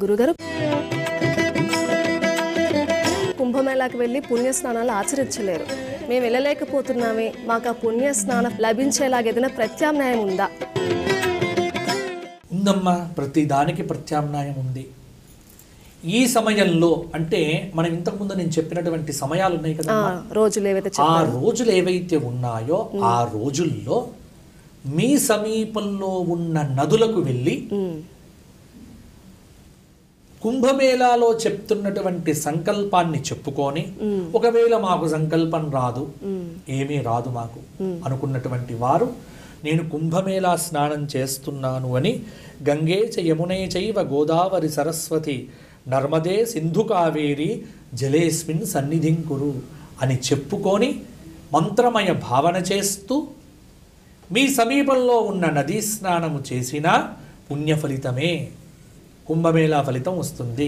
గురుగారు, కుంభమేళాకి వెళ్ళి పుణ్యస్నానాలు ఆచరించలేరు, మేము వెళ్ళలేకపోతున్నామే, మాకు ఆ పుణ్యస్నానం లభించేలాగా ఏదైనా ప్రత్యామ్నాయం ఉందా? ఉందమ్మా, ప్రతి దానికి ప్రత్యామ్నాయం ఉంది. ఈ సమయంలో అంటే మనం ఇంతకుముందు నేను చెప్పినటువంటి సమయాలు ఉన్నాయి కదా, రోజులు ఏవైతే ఆ రోజులు ఏవైతే ఉన్నాయో ఆ రోజుల్లో మీ సమీపంలో ఉన్న నదులకు వెళ్ళి కుంభమేళాలో చెప్తున్నటువంటి సంకల్పాన్ని చెప్పుకొని, ఒకవేళ మాకు సంకల్పం రాదు, ఏమీ రాదు మాకు అనుకున్నటువంటి వారు, నేను కుంభమేళా స్నానం చేస్తున్నాను అని గంగే చ యమునే చైవ గోదావరి సరస్వతి నర్మదే సింధు కావేరి జలేస్మిన్ సన్నిధిం కురు అని చెప్పుకొని మంత్రమయ భావన చేస్తూ మీ సమీపంలో ఉన్న నదీ స్నానము చేసినా పుణ్య ఫలితమే, కుంభమేళా ఫలితం వస్తుంది.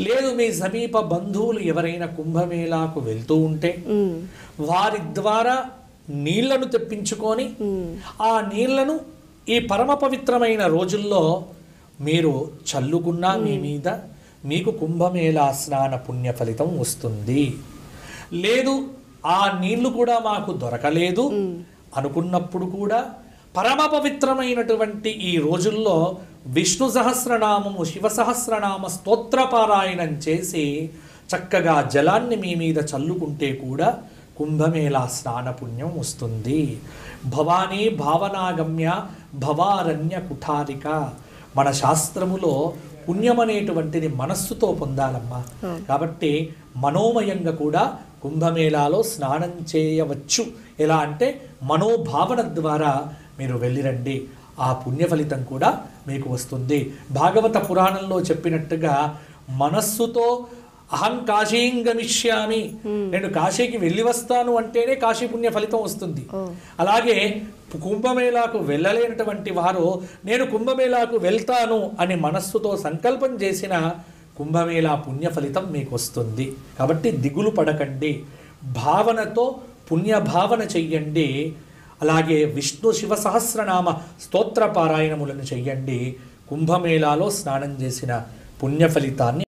లేదు మీ సమీప బంధువులు ఎవరైనా కుంభమేళాకు వెళ్తూ ఉంటే వారి ద్వారా నీళ్లను తెప్పించుకొని ఆ నీళ్లను ఈ పరమ పవిత్రమైన రోజుల్లో మీరు చల్లుకున్నా మీ మీద మీకు కుంభమేళా స్నాన పుణ్య ఫలితం వస్తుంది. లేదు ఆ నీళ్లు కూడా మాకు దొరకలేదు అనుకున్నప్పుడు కూడా పరమ పవిత్రమైనటువంటి ఈ రోజుల్లో విష్ణు సహస్రనామము, శివ సహస్రనామ స్తోత్రపారాయణం చేసి చక్కగా జలాన్ని మీ మీద చల్లుకుంటే కూడా కుంభమేళా స్నాన పుణ్యం వస్తుంది. భవానీ భావనాగమ్య భవారణ్య కుఠారిక. మన శాస్త్రములో పుణ్యం అనేటువంటిది మనస్సుతో పొందాలమ్మా. కాబట్టి మనోమయంగా కూడా కుంభమేళాలో స్నానం చేయవచ్చు. ఎలా అంటే మనోభావన ద్వారా మీరు వెళ్ళిరండి, ఆ పుణ్య ఫలితం కూడా మీకు వస్తుంది. భాగవత పురాణంలో చెప్పినట్టుగా మనస్సుతో అహం కాశీం గమిష్యామి, నేను కాశీకి వెళ్ళి వస్తాను అంటేనే కాశీ పుణ్య ఫలితం వస్తుంది. అలాగే కుంభమేళాకు వెళ్ళలేనటువంటి వారు నేను కుంభమేళాకు వెళ్తాను అని మనస్సుతో సంకల్పం చేసిన కుంభమేళా పుణ్య ఫలితం మీకు వస్తుంది. కాబట్టి దిగులు పడకండి, భావనతో పుణ్యభావన చెయ్యండి. అలాగే విష్ణు శివ సహస్రనామ స్తోత్ర పారాయణములను చెయ్యండి. కుంభమేళాలో స్నానం చేసిన పుణ్య ఫలితాన్ని